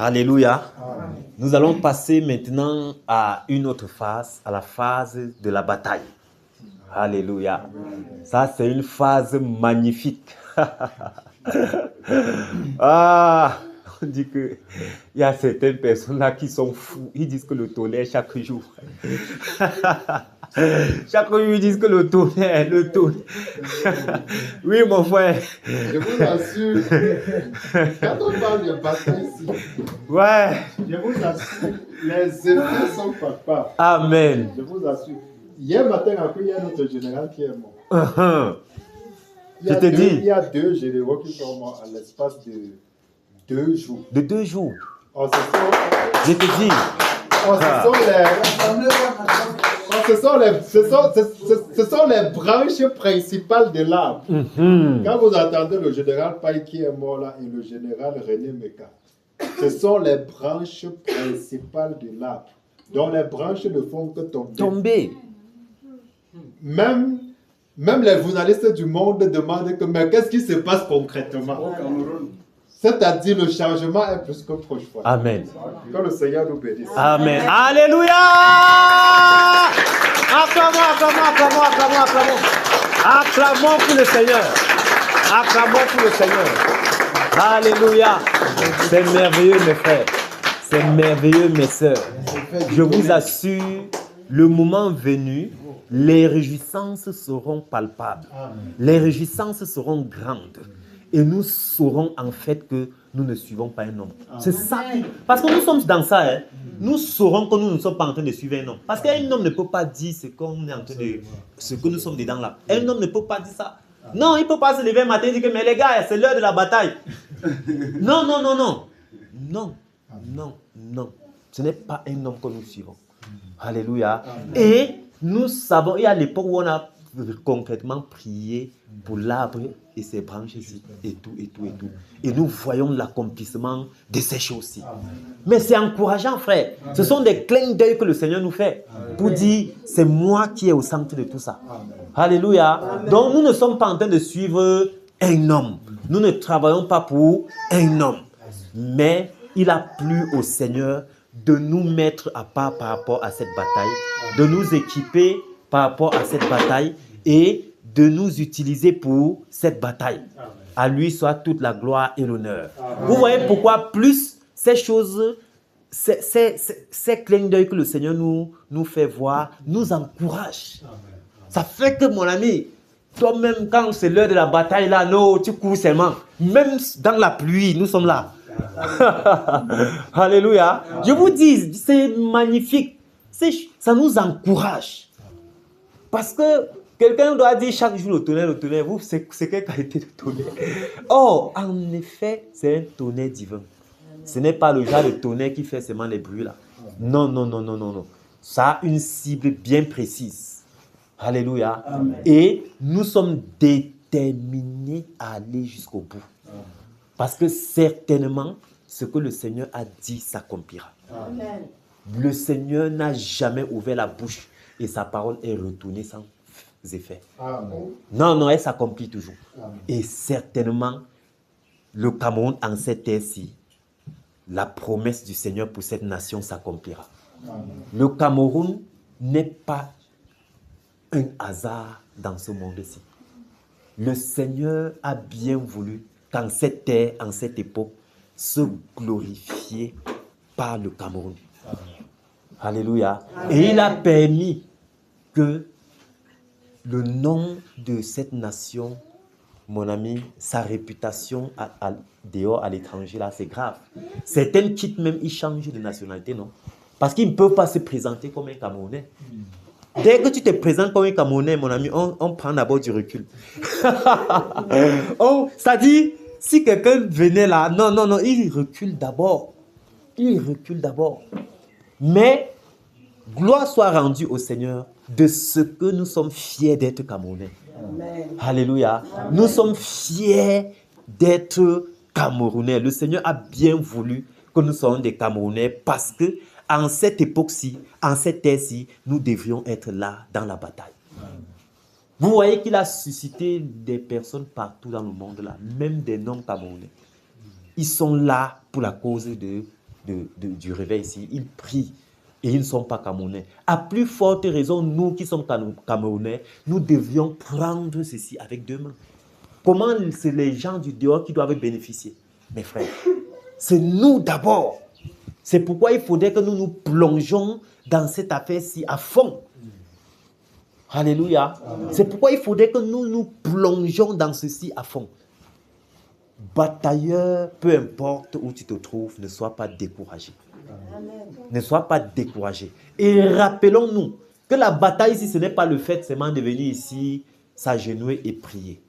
Alléluia. Nous allons passer maintenant à une autre phase, à la phase de la bataille. Alléluia. Ça, c'est une phase magnifique. On dit qu'il y a certaines personnes là qui sont fous. Ils disent que le tonnerre chaque jour. Chaque jour, ils disent que le tonnerre. Oui, mon frère. Je vous assure, quand on parle de bataille ici, ouais. Je vous assure, les effets sont palpables. Amen. Je vous assure. Hier matin, il y a notre général qui est mort. Je te dis. Il y a 2 généraux qui sont morts à l'espace de 2 jours. De 2 jours. Oh, je te dis. Ce sont les branches principales de l'arbre. Quand vous entendez le général Paye qui est mort là et le général René Meka, ce sont les branches principales de l'arbre, dont les branches ne font que tomber. Même les journalistes du monde demandent que, mais qu'est-ce qui se passe concrètement au Cameroun? C'est-à-dire le changement est plus que proche. Amen. Que le Seigneur nous bénisse. Amen. Alléluia. Acclamons pour le Seigneur. Acclamons pour le Seigneur. Alléluia. C'est merveilleux, mes frères. C'est merveilleux, mes sœurs. Je vous assure, le moment venu, les réjouissances seront palpables. Les réjouissances seront grandes. Et nous saurons en fait que nous ne suivons pas un homme. C'est ça. Parce que nous sommes dans ça. Hein. Nous saurons que nous ne sommes pas en train de suivre un homme. Parce qu'un homme ne peut pas dire ce qu'on est en train de... ce que nous sommes dedans là. Un homme ne peut pas dire ça. Non, il ne peut pas se lever un matin et dire que mais les gars, c'est l'heure de la bataille. Non. Non. Ce n'est pas un homme que nous suivons. Alléluia. Et nous savons, il y a l'époque où on a concrètement prié pour l'arbre et ses branches ici, et tout. Et nous voyons l'accomplissement de ces choses-ci. Mais c'est encourageant, frère. Ce sont des clins d'œil que le Seigneur nous fait pour dire, c'est moi qui est au centre de tout ça. Alléluia. Donc nous ne sommes pas en train de suivre un homme. Nous ne travaillons pas pour un homme. Mais il a plu au Seigneur de nous mettre à part par rapport à cette bataille, de nous équiper par rapport à cette bataille et de nous utiliser pour cette bataille. À lui soit toute la gloire et l'honneur. Vous voyez pourquoi plus ces choses, ces clins d'œil que le Seigneur nous fait voir, nous encouragent. Ça fait que, mon ami, toi-même, quand c'est l'heure de la bataille, là, non, tu cours seulement. Même dans la pluie, nous sommes là. Alléluia. Je vous dis, c'est magnifique. Ça nous encourage. Parce que quelqu'un doit dire chaque jour le tonnerre. Vous, c'est quelle qualité de tonnerre? Oh, en effet, c'est un tonnerre divin. Ce n'est pas le genre de tonnerre qui fait seulement les bruits là. Non. Ça a une cible bien précise. Alléluia. Amen. Et nous sommes déterminés à aller jusqu'au bout. Amen. Parce que certainement, ce que le Seigneur a dit s'accomplira. Amen. Le Seigneur n'a jamais ouvert la bouche et sa parole est retournée sans effet. Amen. Non, elle s'accomplit toujours. Amen. Et certainement, le Cameroun, en cette terre-ci, la promesse du Seigneur pour cette nation s'accomplira. Amen. Le Cameroun n'est pas un hasard dans ce monde-ci. Le Seigneur a bien voulu qu'en cette terre, en cette époque, se glorifier par le Cameroun. Amen. Alléluia. Amen. Et il a permis que le nom de cette nation, mon ami, sa réputation dehors à l'étranger, là, c'est grave. Certaines quittent même, ils changent de nationalité, non? Parce qu'ils ne peuvent pas se présenter comme un Camerounais. Dès que tu te présentes comme un Camerounais, mon ami, on prend d'abord du recul. Ça dit, si quelqu'un venait là, non, il recule d'abord. Mais, gloire soit rendue au Seigneur de ce que nous sommes fiers d'être Camerounais. Amen. Alléluia. Amen. Nous sommes fiers d'être Camerounais. Le Seigneur a bien voulu que nous soyons des Camerounais parce que en cette époque-ci, en cette terre-ci, nous devrions être là dans la bataille. Amen. Vous voyez qu'il a suscité des personnes partout dans le monde, là, même des non-Camerounais. Ils sont là pour la cause de du réveil ici, ils prient et ils ne sont pas Camerounais. À plus forte raison, nous qui sommes Camerounais, nous devions prendre ceci avec deux mains. Comment c'est les gens du dehors qui doivent bénéficier? Mes frères, c'est nous d'abord. C'est pourquoi il faudrait que nous nous plongeons dans cette affaire-ci à fond. Alléluia. C'est pourquoi il faudrait que nous nous plongeons dans ceci à fond. Batailleur, peu importe où tu te trouves, ne sois pas découragé. Amen. Ne sois pas découragé. Et rappelons-nous que la bataille ici, ce n'est pas le fait seulement de venir ici, s'agenouiller et prier.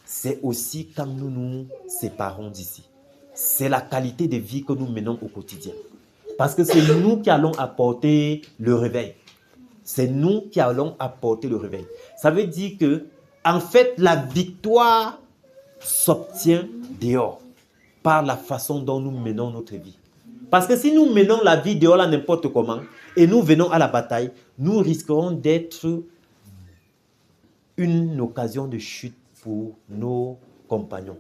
C'est aussi quand nous nous séparons d'ici. C'est la qualité de vie que nous menons au quotidien. Parce que c'est nous qui allons apporter le réveil. C'est nous qui allons apporter le réveil. Ça veut dire que, en fait, la victoire s'obtient dehors par la façon dont nous menons notre vie. Parce que si nous menons la vie dehors là n'importe comment et nous venons à la bataille, nous risquerons d'être une occasion de chute pour nos compagnons.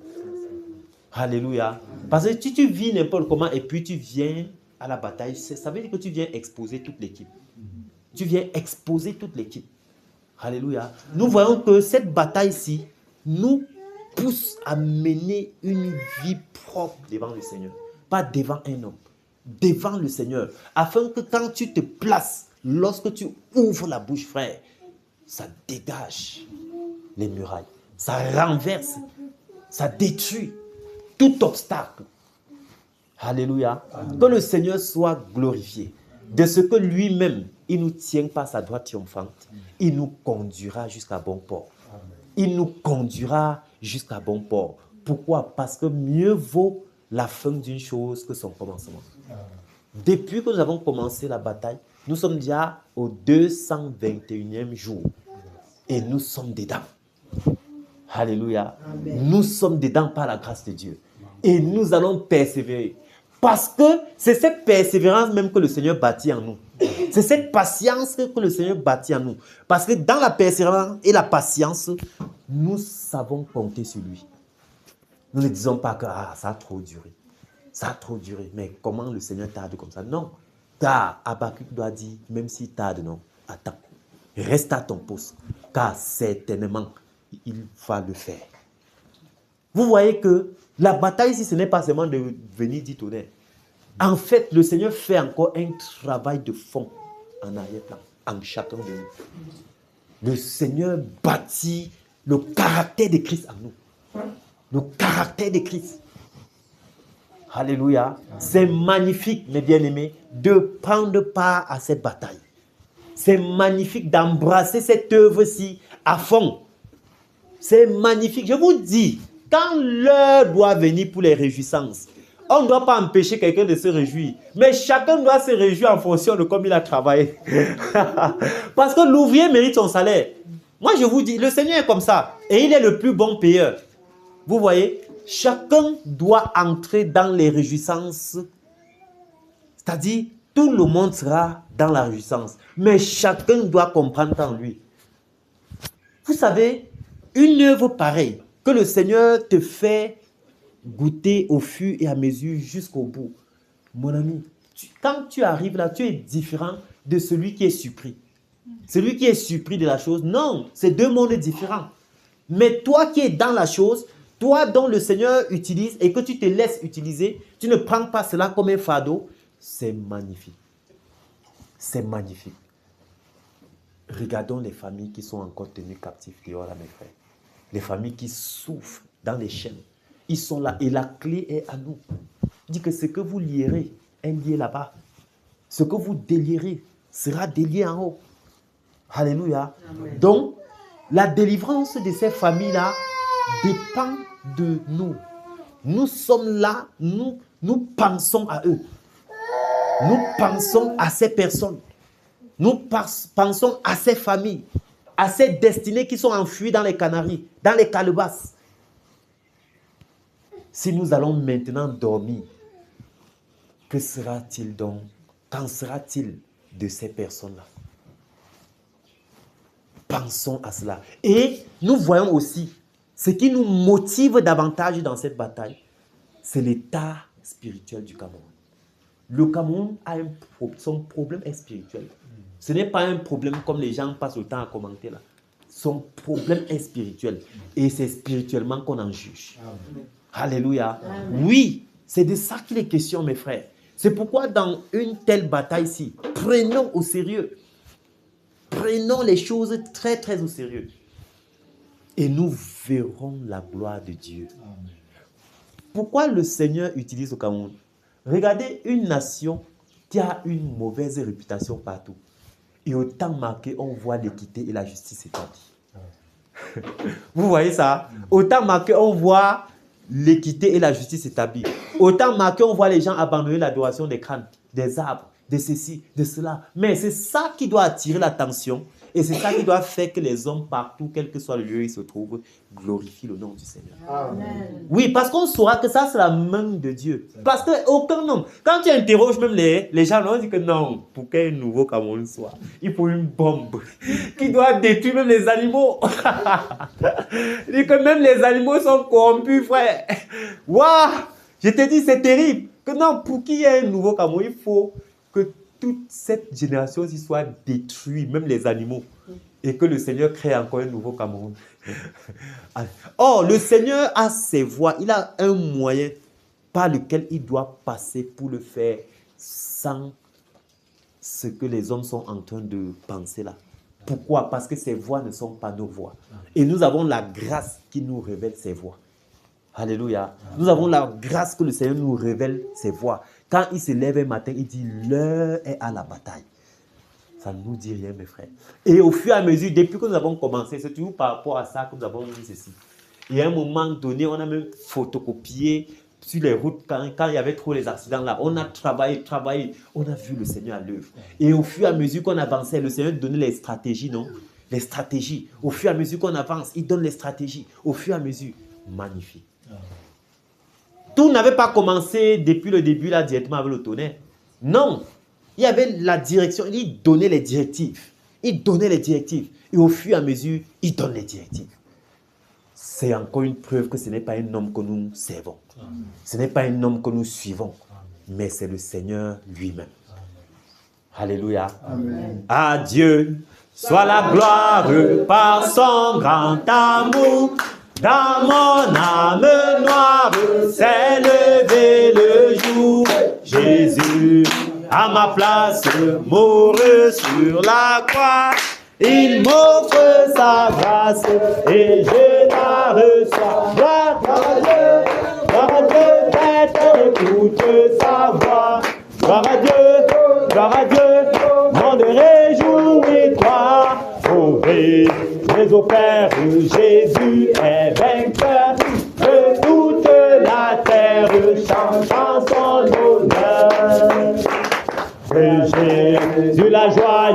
Alléluia. Parce que si tu vis n'importe comment et puis tu viens à la bataille, ça veut dire que tu viens exposer toute l'équipe. Tu viens exposer toute l'équipe. Alléluia. Nous voyons que cette bataille-ci nous pousse à mener une vie propre devant le Seigneur. Pas devant un homme. Devant le Seigneur. Afin que quand tu te places, lorsque tu ouvres la bouche, frère, ça dégage les murailles. Ça renverse. Ça détruit tout obstacle. Alléluia. Amen. Que le Seigneur soit glorifié. De ce que lui-même, il nous tient par sa droite triomphante. Il nous conduira jusqu'à bon port. Amen. Il nous conduira jusqu'à bon port. Pourquoi? Parce que mieux vaut la fin d'une chose que son commencement. Amen. Depuis que nous avons commencé la bataille, nous sommes déjà au 221e jour. Et nous sommes dedans. Alléluia. Amen. Nous sommes dedans par la grâce de Dieu. Et nous allons persévérer. Parce que c'est cette persévérance même que le Seigneur bâtit en nous. C'est cette patience que le Seigneur bâtit en nous. Parce que dans la persévérance et la patience, nous savons compter sur lui. Nous ne disons pas que ça a trop duré. Ça a trop duré. Mais comment le Seigneur tarde comme ça? Non. Car Habakkuk doit dire, même s'il tarde, non, attends. Reste à ton poste. Car certainement, il va le faire. Vous voyez que la bataille ici, ce n'est pas seulement de venir dire tonnerre. En fait, le Seigneur fait encore un travail de fond en arrière-plan, en chacun de nous. Le Seigneur bâtit le caractère de Christ en nous. Le caractère de Christ. Alléluia. C'est magnifique, mes bien-aimés, de prendre part à cette bataille. C'est magnifique d'embrasser cette œuvre-ci à fond. C'est magnifique. Je vous dis, quand l'heure doit venir pour les réjouissances, on ne doit pas empêcher quelqu'un de se réjouir. Mais chacun doit se réjouir en fonction de comme il a travaillé. Parce que l'ouvrier mérite son salaire. Moi, je vous dis, le Seigneur est comme ça. Et il est le plus bon payeur. Vous voyez, chacun doit entrer dans les réjouissances. C'est-à-dire, tout le monde sera dans la réjouissance. Mais chacun doit comprendre en lui. Vous savez, une œuvre pareille, que le Seigneur te fait goûter au fur et à mesure jusqu'au bout. Mon ami, quand tu arrives là, tu es différent de celui qui est surpris. Celui qui est surpris de la chose, non, c'est deux mondes différents. Mais toi qui es dans la chose, toi dont le Seigneur utilise et que tu te laisses utiliser, tu ne prends pas cela comme un fardeau, c'est magnifique. C'est magnifique. Regardons les familles qui sont encore tenues captives dehors là, mes frères. Les familles qui souffrent dans les chaînes. Ils sont là et la clé est à nous. Il dit que ce que vous lierez est lié là-bas. Ce que vous délierez sera délié en haut. Alléluia. Amen. Donc, la délivrance de ces familles-là dépend de nous. Nous sommes là, nous pensons à eux. Nous pensons à ces personnes. Nous pensons à ces familles, à ces destinées qui sont enfuies dans les Canaries, dans les calebasses. Si nous allons maintenant dormir, que sera-t-il donc? Qu'en sera-t-il de ces personnes-là? Pensons à cela. Et nous voyons aussi, ce qui nous motive davantage dans cette bataille, c'est l'état spirituel du Cameroun. Le Cameroun a son problème est spirituel. Ce n'est pas un problème comme les gens passent le temps à commenter là. Son problème est spirituel. Et c'est spirituellement qu'on en juge. Amen. Alléluia. Amen. Oui, c'est de ça qu'il est question, mes frères. C'est pourquoi dans une telle bataille-ci, prenons au sérieux. Prenons les choses très, très au sérieux. Et nous verrons la gloire de Dieu. Amen. Pourquoi le Seigneur utilise le Cameroun? Regardez une nation qui a une mauvaise réputation partout. Et autant marqué, on voit l'équité et la justice établies. Vous voyez ça? Autant marqué, on voit l'équité et la justice établies. Autant marqué, on voit les gens abandonner l'adoration des crânes, des arbres, de ceci, de cela. Mais c'est ça qui doit attirer l'attention. Et c'est ça qui doit faire que les hommes partout, quel que soit le lieu où ils se trouvent, glorifient le nom du Seigneur. Amen. Oui, parce qu'on saura que ça, c'est la main de Dieu. Parce qu'aucun homme, quand tu interroges même les gens, on dit que non, pour qu'un nouveau Cameroun soit, il faut une bombe qui doit détruire même les animaux. Il dit que même les animaux sont corrompus, frère. Waouh! Je te dis, c'est terrible. Que non, pour qu'il y ait un nouveau Cameroun, il faut que toute cette génération-ci soit détruite, même les animaux, et que le Seigneur crée encore un nouveau Cameroun. Or, le Seigneur a ses voies, il a un moyen par lequel il doit passer pour le faire sans ce que les hommes sont en train de penser là. Pourquoi? Parce que ces voies ne sont pas nos voies. Et nous avons la grâce qui nous révèle ces voies. Alléluia. Nous avons la grâce que le Seigneur nous révèle ses voies. Quand il se lève un matin, il dit l'heure est à la bataille. Ça ne nous dit rien, mes frères. Et au fur et à mesure, depuis que nous avons commencé, c'est toujours par rapport à ça que nous avons dit ceci. Et à un moment donné, on a même photocopié sur les routes quand il y avait trop les accidents là. On a travaillé. On a vu le Seigneur à l'œuvre. Et au fur et à mesure qu'on avançait, le Seigneur donnait les stratégies, non? Les stratégies. Au fur et à mesure qu'on avance, il donne les stratégies. Au fur et à mesure, magnifique. Tout n'avait pas commencé depuis le début là directement avec le tonnerre. Non, il y avait la direction, il donnait les directives. Il donnait les directives. Et au fur et à mesure, il donne les directives. C'est encore une preuve que ce n'est pas un homme que nous servons. Amen. Ce n'est pas un homme que nous suivons. Amen. Mais c'est le Seigneur lui-même. Alléluia. Amen. À Dieu soit la gloire par son grand amour. Dans mon âme noire s'est levé le jour. Jésus, à ma place, mourut sur la croix. Il m'offre sa grâce et je la reçois. Gloire à Dieu, tête, écoute sa voix. Gloire à Dieu, monde réjouis-toi. Sauvé, mais au Père, Jésus est vainqueur. Que toute la terre chante en son honneur. Que Jésus la joie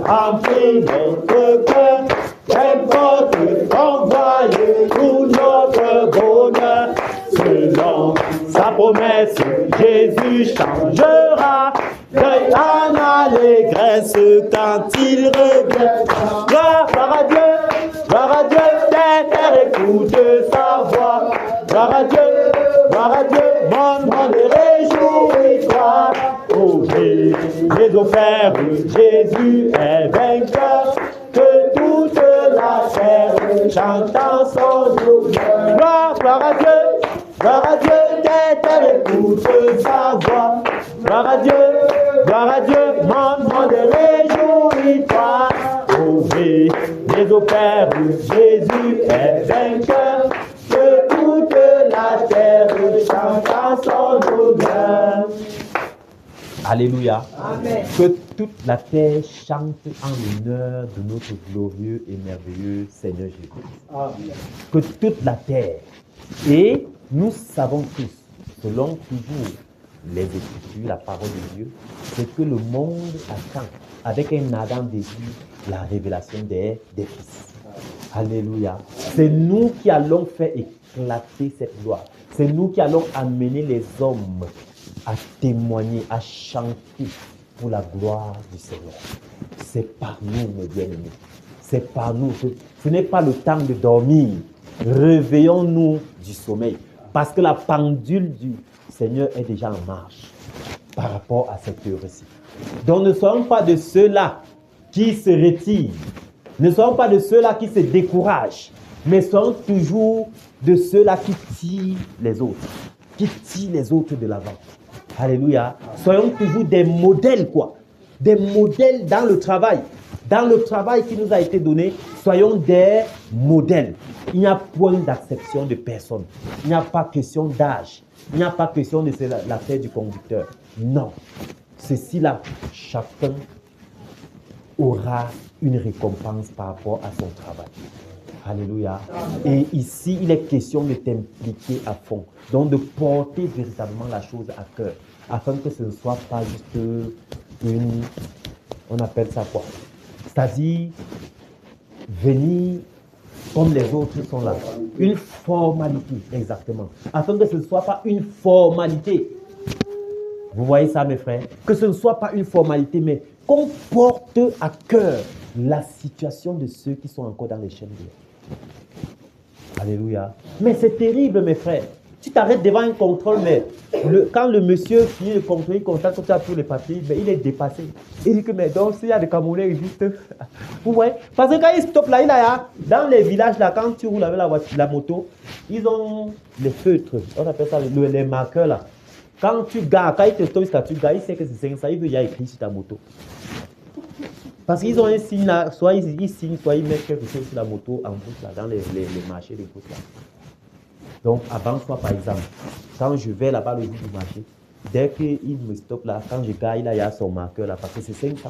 remplit notre cœur. Qu'importe qu'envoie tout notre bonheur. Selon sa promesse, Jésus changera. Deuil en allégresse quand il reviendra. Gloire à Dieu, terre écoute sa voix. Gloire à Dieu, mon monde réjouis-toi. Oh, mais au Père, Jésus est vainqueur. Que toute la terre chante en son honneur. Gloire à Dieu, terre écoute sa voix. Gloire à Dieu, mon monde réjouis-toi. Oh, mais au Père, Jésus est vainqueur. Que toute la terre chante en son honneur. Alléluia. Amen. Que toute la terre chante en l'honneur de notre glorieux et merveilleux Seigneur Jésus. Amen. Que toute la terre. Et nous savons tous, selon toujours les Écritures, la parole de Dieu, c'est que le monde attend avec un ardent désir la révélation des fils. Alléluia. C'est nous qui allons faire éclater cette gloire. C'est nous qui allons amener les hommes à témoigner, à chanter pour la gloire du Seigneur. C'est par nous, mes bien-aimés. C'est par nous. Ce n'est pas le temps de dormir. Réveillons-nous du sommeil. Parce que la pendule du Seigneur est déjà en marche. par rapport à cette heure-ci. Donc ne soyons pas de ceux-là qui se retirent. Ne soyons pas de ceux-là qui se découragent. Mais soyons toujours de ceux-là qui tirent les autres. Qui tirent les autres de l'avant. Alléluia. Soyons toujours des modèles, quoi. Des modèles dans le travail. Dans le travail qui nous a été donné, soyons des modèles. Il n'y a point d'acception de personne. Il n'y a pas question d'âge. Il n'y a pas question de l'affaire du conducteur. Non. Ceci-là, chacun aura une récompense par rapport à son travail. Alléluia. Et ici, il est question de t'impliquer à fond. Donc, de porter véritablement la chose à cœur. Afin que ce ne soit pas juste une... On appelle ça quoi? C'est-à-dire, venir comme les autres sont là. Une formalité, exactement. Afin que ce ne soit pas une formalité. Vous voyez ça, mes frères? Que ce ne soit pas une formalité, mais qu'on porte à cœur la situation de ceux qui sont encore dans les chaînes de l'air. Alléluia. Mais c'est terrible, mes frères. Tu t'arrêtes devant un contrôle, mais quand le monsieur finit le contrôle, il constate que tu as tous les papiers, mais il est dépassé. Il dit que, mais donc, s'il y a des Camerounais juste... Vous voyez? Parce que quand il stoppe là, il a, dans les villages, là, quand tu roules avec la moto, ils ont les feutres, on appelle ça les marqueurs, là. Quand tu gares, quand il te stoppe, tu gares, il sait que c'est 500, il veut y avoir écrit sur ta moto. Parce qu'ils ont un signe là, soit ils signent, soit ils mettent quelque chose sur la moto en route, là, dans les marchés de route, là. Donc, avant soi, par exemple, quand je vais là-bas le jour du marché, dès qu'il me stoppe là, quand je gare, il y a son marqueur là, parce que c'est 500.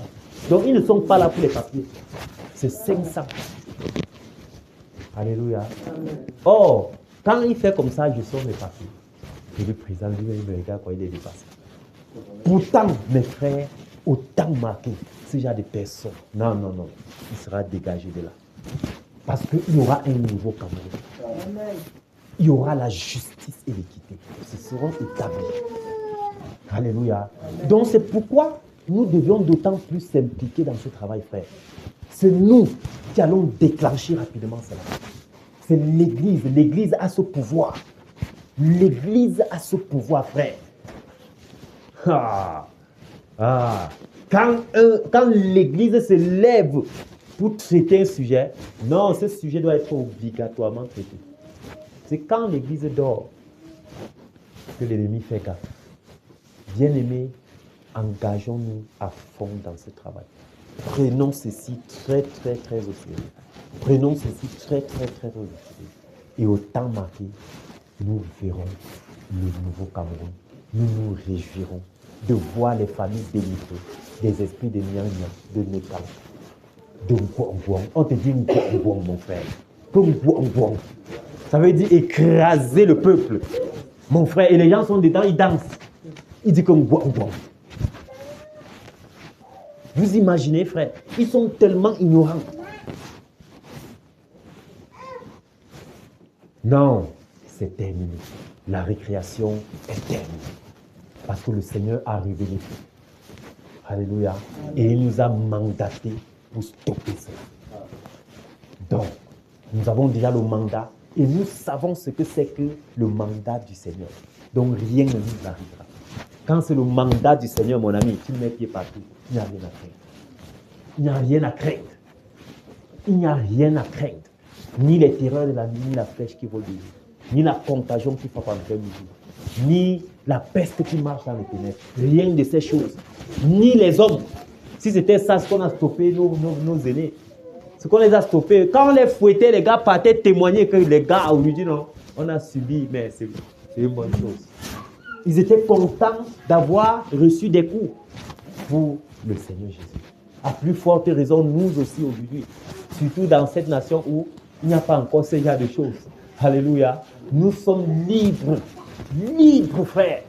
Donc, ils ne sont pas là pour les papiers. C'est 500. Alléluia. Or, quand il fait comme ça, je sors mes papiers. Et le président lui-même me regarde quand il est dépassé. Pourtant, mes frères, autant marqué, ce genre de personnes, non, il sera dégagé de là. Parce qu'il y aura un nouveau Cameroun. Amen. Il y aura la justice et l'équité. Ce seront établis. Alléluia. Donc c'est pourquoi nous devions d'autant plus s'impliquer dans ce travail, frère. C'est nous qui allons déclencher rapidement cela. C'est l'Église. L'Église a ce pouvoir. L'Église a ce pouvoir, frère. Quand l'Église se lève pour traiter un sujet, non, ce sujet doit être obligatoirement traité. C'est quand l'Église dort que l'ennemi fait gaffe. Bien-aimés, engageons-nous à fond dans ce travail. Prenons ceci très, très, très au sérieux. Prenons ceci très, très, très au sérieux. Et au temps marqué, nous verrons le nouveau Cameroun. Nous nous réjouirons de voir les familles délivrées des esprits de Nyanya, de Nekal, de Ngwangwang. On te dit Ngwangwang, mon frère. Ngwangwang. Ça veut dire écraser le peuple. Mon frère, et les gens sont dedans, ils dansent. Ils disent comme Ngwangwang. Vous imaginez, frère, ils sont tellement ignorants. Non, c'est terminé. La récréation est terminée. Parce que le Seigneur a révélé. Alléluia. Et il nous a mandatés pour stopper cela. Donc, nous avons déjà le mandat et nous savons ce que c'est que le mandat du Seigneur. Donc, rien ne nous arrivera. Quand c'est le mandat du Seigneur, mon ami, tu mets pied partout. Il n'y a rien à craindre. Il n'y a rien à craindre. Il n'y a rien à craindre. Ni les terreurs de la nuit, ni la flèche qui vole de jour, ni la contagion qui frappe en plein midi, ni la peste qui marche dans les ténèbres. Rien de ces choses. Ni les hommes. Si c'était ça, ce qu'on a stoppé nos aînés. Ce qu'on les a stoppés. Quand on les fouettait, les gars partaient témoigner que les gars, aujourd'hui, non, on a subi, mais c'est une bonne chose. Ils étaient contents d'avoir reçu des coups pour le Seigneur Jésus. À plus forte raison, nous aussi aujourd'hui, surtout dans cette nation où il n'y a pas encore ce genre de choses. Alléluia. Nous sommes libres. Libres, frère.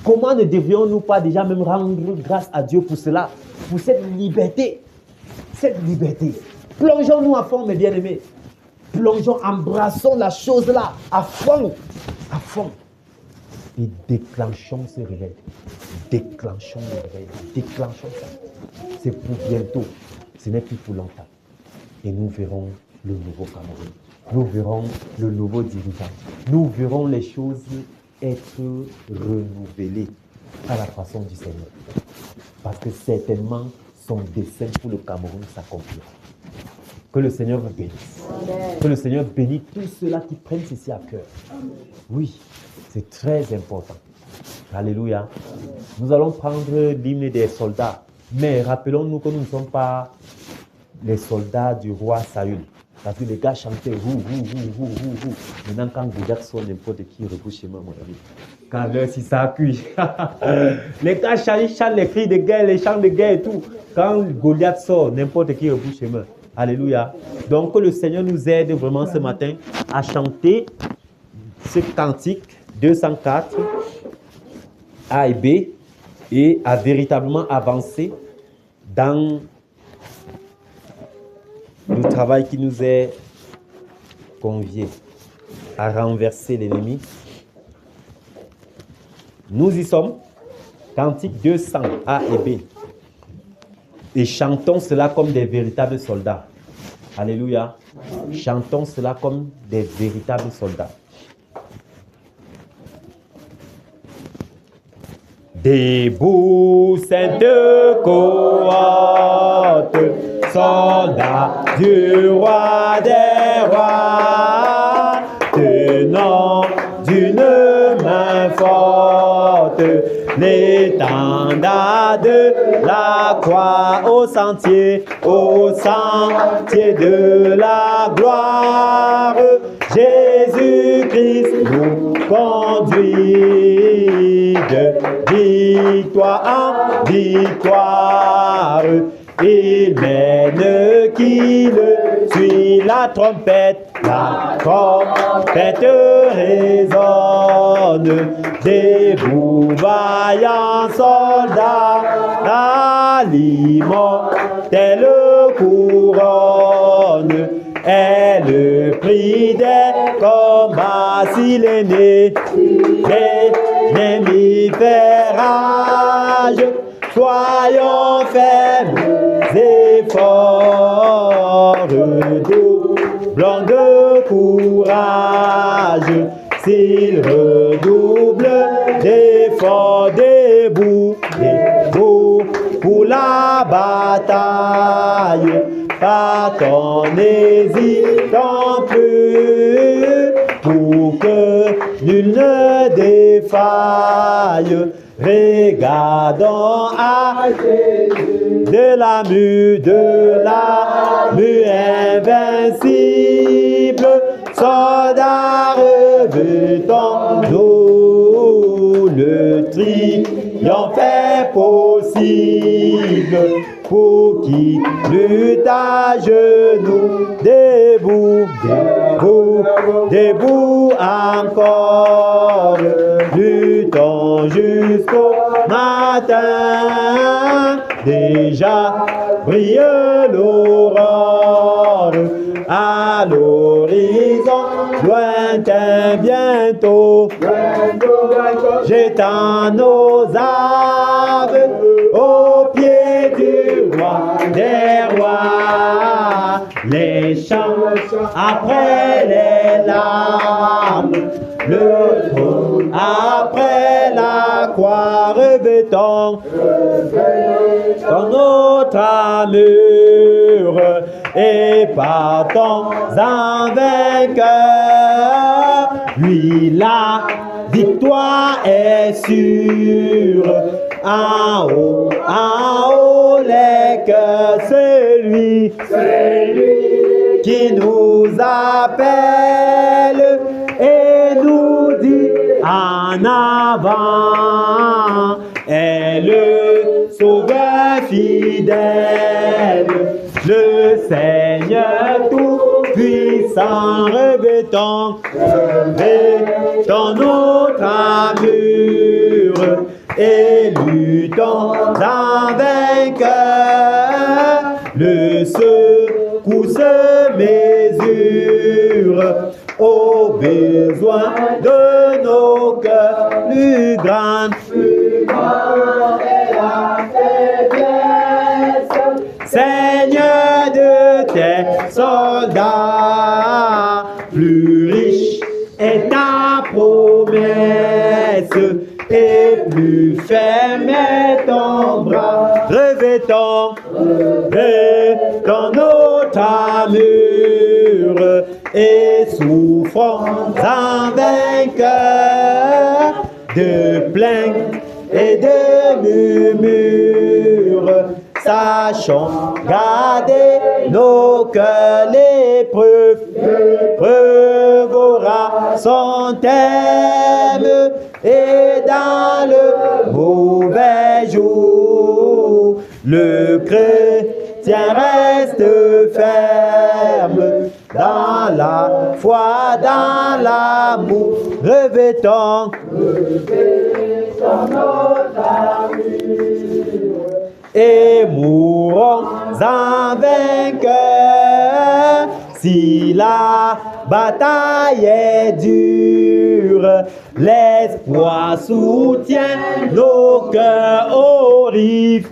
Comment ne devrions-nous pas déjà même rendre grâce à Dieu pour cela? Pour cette liberté. Cette liberté. Plongeons-nous à fond, mes bien-aimés. Plongeons, embrassons la chose-là à fond. À fond. Et déclenchons ce réveil. Déclenchons le réveil. Déclenchons ça. C'est pour bientôt. Ce n'est plus pour longtemps. Et nous verrons le nouveau Cameroun. Nous verrons le nouveau dirigeant. Nous verrons les choses être renouvelées. à la façon du Seigneur. Parce que certainement, son dessein pour le Cameroun s'accomplira. Que le Seigneur vous bénisse. Amen. Que le Seigneur bénisse tous ceux-là qui prennent ceci à cœur. Oui, c'est très important. Alléluia. Nous allons prendre l'hymne des soldats. Mais rappelons-nous que nous ne sommes pas les soldats du roi Saül. Parce que les gars chantaient Maintenant, quand Goliath sort, n'importe qui rebouche chez moi, mon ami. Quand l'heure, si ça cuit. Les gars chantent les cris de guerre, les chants de guerre et tout. Quand Goliath sort, n'importe qui rebouche chez moi. Alléluia. Donc, que le Seigneur nous aide vraiment ce matin à chanter ce cantique 204 A et B et à véritablement avancer dans le travail qui nous est convié à renverser l'ennemi. Nous y sommes. Cantique 200 A et B. Et chantons cela comme des véritables soldats. Alléluia. Chantons cela comme des véritables soldats. Debout, sainte cohorte, soldats du roi des rois, tenant d'une main forte l'étendard de la croix au sentier de la gloire. Jésus-Christ nous conduit de victoire en victoire. Il mène qui le suit la trompette résonne. Debout, vaillants soldats, à l'immortelle couronne est le prix des combats. S'il est né, l'ennemi fait rage. Soyons faibles et forts, redoublant de courage. S'il redouble d'efforts, debout pour la bataille. Partons, n'hésitons plus, pour que nul ne défaille. Regardons à Jésus de la mue invincible. Soldats, revêtons-nous, le triomphe est possible. Pour qui lutte à genoux, debout encore, luttons jusqu'au matin, déjà brille l'aurore, à l'horizon lointain bientôt, jetant nos âmes au pied du roi des rois. Les chants après les larmes, le trône après la croix, revêtons dans notre armure et partons en vainqueur. Lui, la victoire est sûre. En haut, les cœurs, c'est lui qui nous appelle et nous dit en avant. Est le sauveur fidèle, le Seigneur tout-puissant. Revêtons notre armure et luttons en vainqueur. Le secours se mesure aux besoins de nos cœurs. Plus grande est la faiblesse, Seigneur de tes soldats. Plus riche est ta promesse et plus faible aimer ton bras, revêtons notre armure et souffrons en vainqueur de plaintes et de murmures. Sachons garder nos cœurs, l'épreuve aura son thème, et dans le mauvais jour, le chrétien reste ferme dans la foi, dans l'amour, revêtons notre armure et mourons en vainqueur. Si la bataille est dure, l'espoir soutient nos cœurs aux rives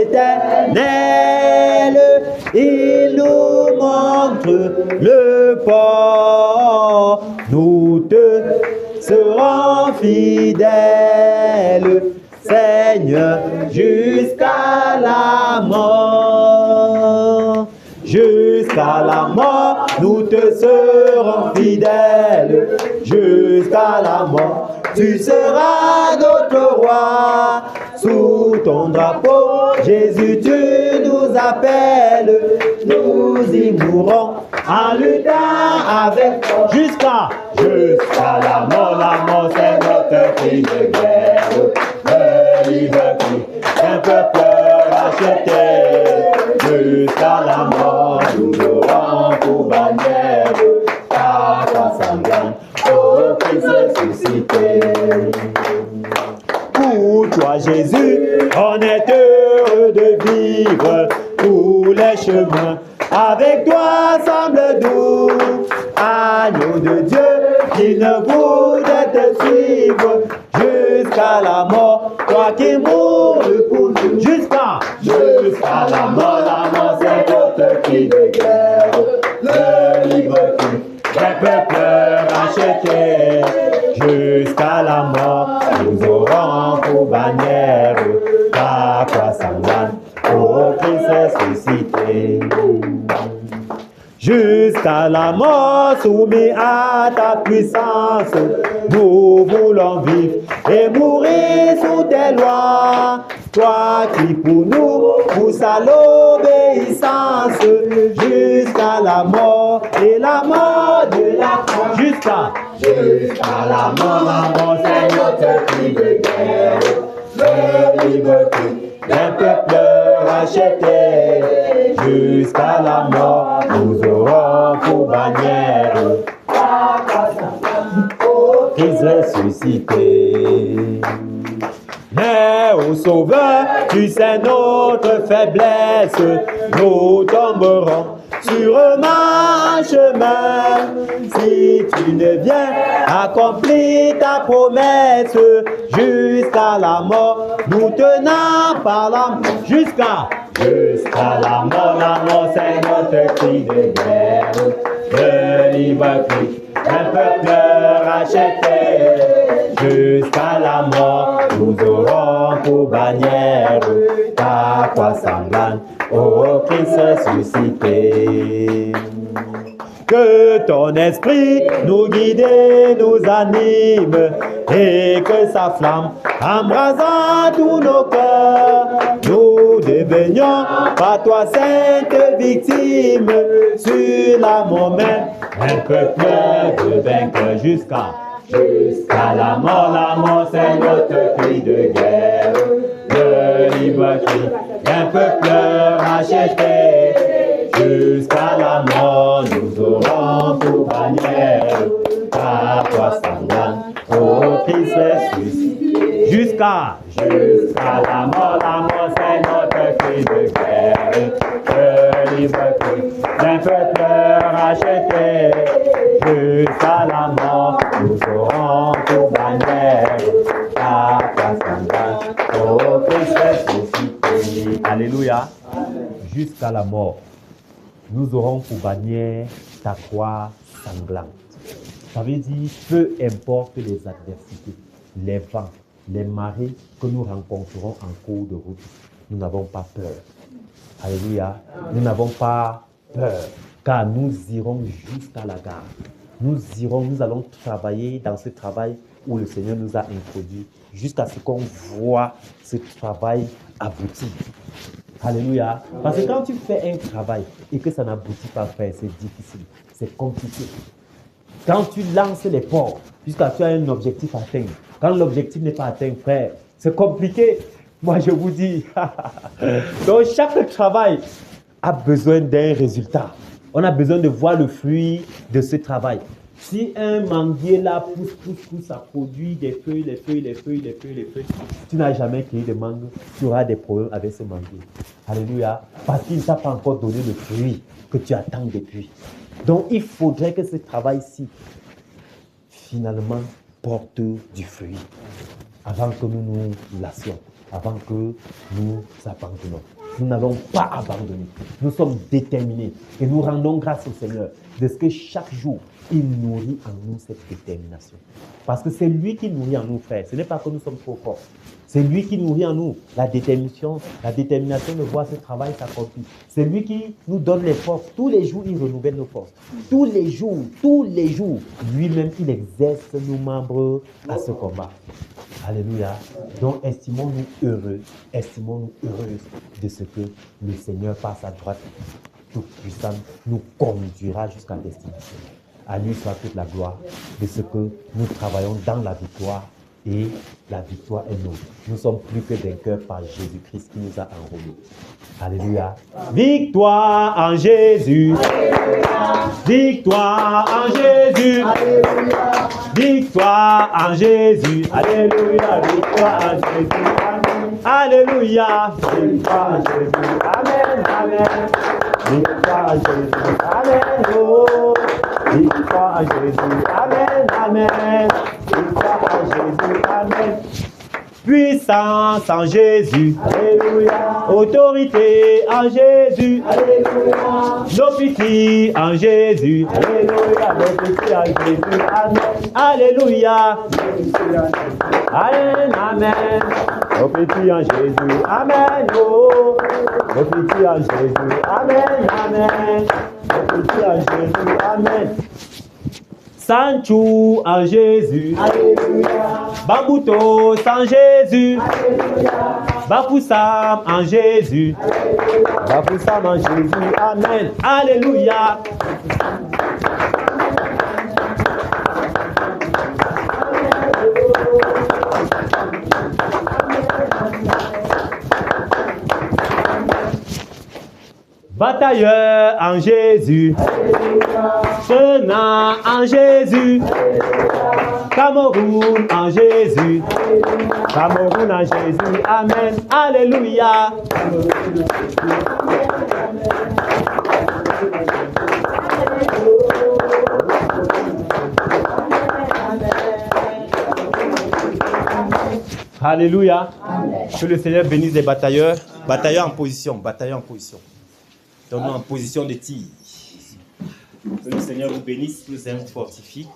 éternelles. Il nous montre le port, nous te serons fidèles, Seigneur, jusqu'à la mort. Jusqu'à la mort, nous te serons fidèles. Jusqu'à la mort, tu seras notre roi. Sous ton drapeau, Jésus, tu nous appelles. Nous y mourrons en luttant avec toi. Jusqu'à la mort, c'est notre cri de guerre. Le livre cri d'un peuple racheté. Jusqu'à la mort, nous aurons pour bannière ta croix sanglante, oh Christ ressuscité. Pour toi, Jésus, on est heureux de vivre tous les chemins. Avec toi semble doux, agneau de Dieu qui ne voudrait te suivre jusqu'à la mort. Toi qui mourus pour nous, jusqu'à la mort, c'est notre cri de guerre. Le livre cri des peuples rachetés. Jusqu'à la mort, nous aurons pour bannière ta croix sanglante, ô Christ ressuscité. Jusqu'à la mort, soumis à ta puissance, nous voulons vivre et mourir sous tes lois. Toi qui pour nous pousse à l'obéissance, jusqu'à la mort et la mort de la croix. Jusqu'à la mort, c'est notre cri de guerre. Le libre cri d'un peuple racheté. Jusqu'à la mort, nous aurons pour bannière Christ ressuscité. Mais ô Sauveur, tu sais notre faiblesse, nous tomberons sûrement en chemin. Si tu ne viens accomplir ta promesse, jusqu'à la mort, nous tenons par la main. Jusqu'à la mort, c'est notre cri de guerre. Le libre cri d'un peuple racheté. Jusqu'à la mort, nous aurons pour bannière ta croix sanglante, ô Christ ressuscité. Que ton esprit nous guide et nous anime, et que sa flamme embrasant tous nos cœurs, nous devenions par toi sainte victime, sur la même un peuple de vainqueur. Jusqu'à la mort, c'est notre cri de guerre. Le libre cri d'un peuple racheté. Jusqu'à la mort, nous aurons pour bannière ta croix sanglante, ô Christ ressuscité. Jusqu'à la mort, c'est notre cri de guerre. Le libre cri d'un peuple racheté. Jusqu'à la mort, nous aurons pour bannière ta croix sanglante, ô Christ ressuscité. Alléluia. Jusqu'à la mort, nous aurons pour bannière ta croix sanglante. Ça veut dire, peu importe les adversités, les vents, les marées que nous rencontrerons en cours de route, nous n'avons pas peur. Alléluia. Nous n'avons pas peur, car nous irons jusqu'à la gare. Nous allons travailler dans ce travail où le Seigneur nous a introduits, jusqu'à ce qu'on voit ce travail aboutir. Alléluia. Parce que quand tu fais un travail et que ça n'aboutit pas, frère, c'est difficile, c'est compliqué. Quand tu lances les ports, jusqu'à tu as un objectif à atteindre, quand l'objectif n'est pas atteint, frère, c'est compliqué. Moi, je vous dis. Donc, chaque travail a besoin d'un résultat. On a besoin de voir le fruit de ce travail. Si un manguier là pousse, ça produit des feuilles, les feuilles. Tu n'as jamais cueilli de mangue, tu auras des problèmes avec ce manguier. Alléluia. Parce qu'il ne t'a pas encore donné le fruit que tu attends depuis. Donc, il faudrait que ce travail-ci, finalement, porte du fruit avant que nous nous lassions, avant que nous abandonnons. Nous n'allons pas abandonner. Nous sommes déterminés et nous rendons grâce au Seigneur de ce que chaque jour, il nourrit en nous cette détermination. Parce que c'est lui qui nourrit en nous, frère. Ce n'est pas que nous sommes trop forts. C'est lui qui nourrit en nous la détermination de voir ce travail s'accomplir. C'est lui qui nous donne les forces. Tous les jours, il renouvelle nos forces. Tous les jours, lui-même, il exerce nos membres à ce combat. Alléluia. Donc, estimons-nous heureuses de ce que le Seigneur, par sa droite toute puissante, nous conduira jusqu'à destination. À lui soit toute la gloire de ce que nous travaillons dans la victoire et la victoire est nôtre. Nous sommes plus que vainqueurs par Jésus-Christ qui nous a enrôlés. Alléluia. Victoire en Jésus. Alléluia. Victoire en Jésus. Alléluia. Victoire en Jésus. Alléluia. Victoire en Jésus. Alléluia. Victoire en Jésus. Amen. Amen. Victoire en Jésus. Amen. Oh. Victoire en Jésus. Amen. Amen. Victoire en Jésus. Amen. Puissance en Jésus. Alléluia. Autorité en Jésus. Alléluia. Nos petits en Jésus. Alléluia. Nos petits en Jésus. Amen. Alléluia. Amen. Amen. Nos petits en Jésus. Amen. Oh. Nos petits en Jésus. Amen. Amen. Nos petits en Jésus. Amen. Sanchou en Jésus. Alléluia. Bambouto en Jésus. Alléluia. Bapoussam en Jésus. Alléluia. Bapoussam en Jésus. Amen. Alléluia. Batailleur en Jésus. Chenat en Jésus. Cameroun en Jésus. Cameroun en Jésus. Amen. Alléluia. Alléluia. Que le Seigneur bénisse les batailleurs. Batailleurs en position. Donc en position de tir. Que le Seigneur vous bénisse, que le Seigneur vous fortifie.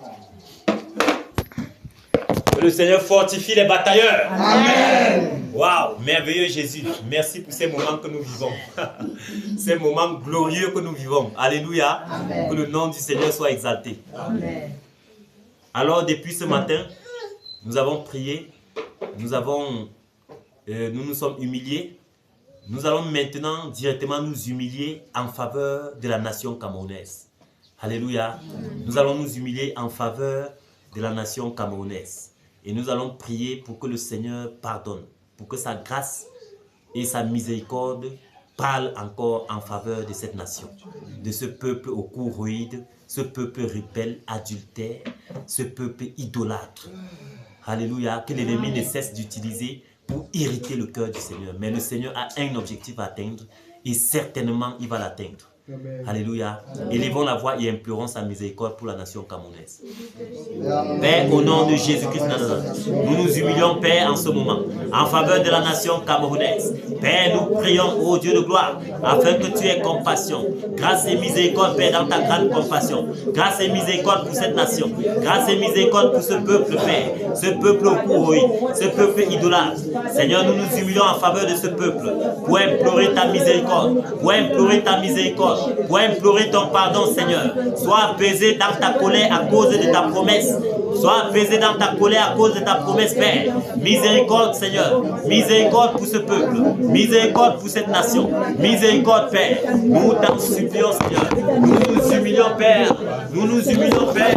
Que le Seigneur fortifie les batailleurs. Amen. Waouh, merveilleux Jésus. Merci pour ces moments que nous vivons. Ces moments glorieux que nous vivons. Alléluia. Amen. Que le nom du Seigneur soit exalté. Amen. Alors depuis ce matin, nous avons prié. Nous nous sommes humiliés. Nous allons maintenant directement nous humilier en faveur de la nation camerounaise. Alléluia. Nous allons nous humilier en faveur de la nation camerounaise. Et nous allons prier pour que le Seigneur pardonne, pour que sa grâce et sa miséricorde parlent encore en faveur de cette nation, de ce peuple au cou ruide, ce peuple rebelle, adultère, ce peuple idolâtre. Alléluia. Que l'ennemi ne cesse d'utiliser pour irriter le cœur du Seigneur. Mais le Seigneur a un objectif à atteindre et certainement il va l'atteindre. Alléluia. Élevons la voix et implorons sa miséricorde pour la nation camerounaise. Père, au nom de Jésus-Christ, nous nous humilions, Père, en ce moment, en faveur de la nation camerounaise. Père, nous prions, ô Dieu de gloire, afin que tu aies compassion. Grâce et miséricorde, Père, dans ta grande compassion. Grâce et miséricorde pour cette nation. Grâce et miséricorde pour ce peuple, Père. Ce peuple au courroux, ce peuple idolâtre. Seigneur, nous nous humilions en faveur de ce peuple pour implorer ta miséricorde. Pour implorer ta miséricorde. Pour implorer ton pardon, Seigneur. Sois apaisé dans ta colère à cause de ta promesse. Sois apaisé dans ta colère à cause de ta promesse, Père. Miséricorde, Seigneur. Miséricorde pour ce peuple. Miséricorde pour cette nation. Miséricorde, Père. Nous t'en supplions, Seigneur. Nous nous humilions, Père. Nous nous humilions, Père.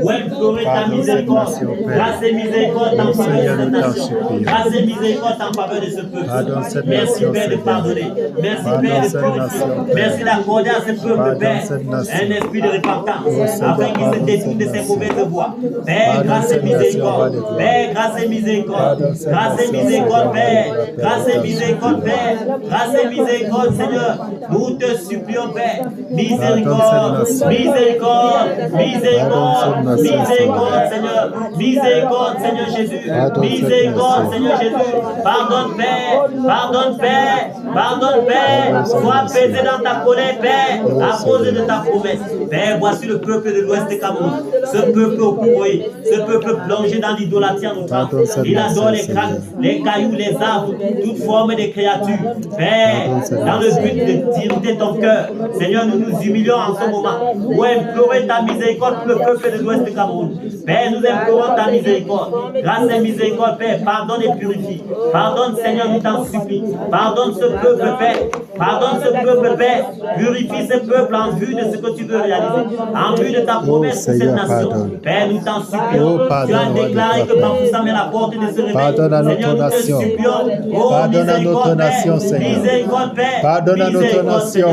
Pour implorer ta miséricorde. Grâce et miséricorde en faveur de cette nation. Grâce et miséricorde en faveur de ce peuple. Merci, Père, de pardonner. Merci, Père, de purifier. Merci d'accorder à ce peuple, Père, un esprit de repentance, afin qu'il se détourne de ses mauvaises voies. Père, grâce et miséricorde. Père, grâce et miséricorde. Grâce et miséricorde, Père. Grâce et miséricorde, Père. Grâce et miséricorde, Seigneur. Nous te supplions, Père. Miséricorde, miséricorde, miséricorde, miséricorde, Seigneur. Miséricorde, Seigneur Jésus. Miséricorde, Seigneur Jésus. Pardonne, Père. Pardonne, Père. Pardonne, Père. Sois apaisé dans ta colère, Père, à cause de ta promesse. Père, voici le peuple de l'Ouest de Cameroun. Ce peuple au courroux, ce peuple plongé dans l'idolâtrie en outrance. Il adore les crânes, les cailloux, les arbres, toute forme de créatures. Père, dans le but de d'irriter ton cœur, Seigneur, nous nous humilions en ce moment pour implorer ta miséricorde pour le peuple de l'Ouest de Cameroun. Père, nous implorons ta miséricorde. Grâce et miséricorde, Père, pardonne et purifie. Pardonne, Seigneur, nous t'en supplie. Pardonne ce peuple, Père. Pardonne ce peuple, Père. Purifie ce peuple en vue de ce que tu veux réaliser. En vue de ta promesse pour cette nation. Père, nous t'en supplions. Tu as déclaré que Bafoussam est la porte de ce réveil. Pardonne à notre Seigneur, nous te nation. supplions. Pardonne à notre nation, Seigneur. Miséricorde, Père. Pardonne à notre nation.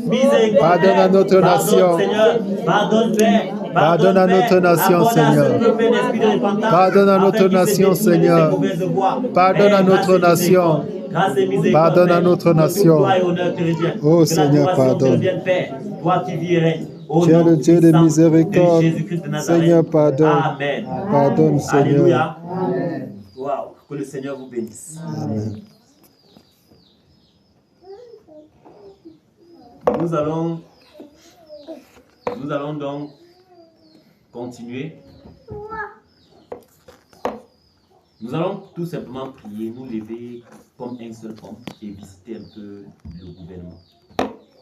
Miséricorde, Pardonne à notre Père. nation. Pardonne, Seigneur. Pardonne, Père. Pardonne à notre nation, Seigneur. Pardonne à notre nation, Seigneur. Pardonne à notre nation. Pardonne à notre nation. Oh Seigneur, pardonne. Tu es le Dieu de miséricorde. Seigneur, pardonne. Amen. Pardonne, Seigneur. Alléluia. Wow. Que le Seigneur vous bénisse. Amen. Nous allons donc continuer. Nous allons tout simplement prier, nous lever comme un seul homme et visiter un peu le gouvernement.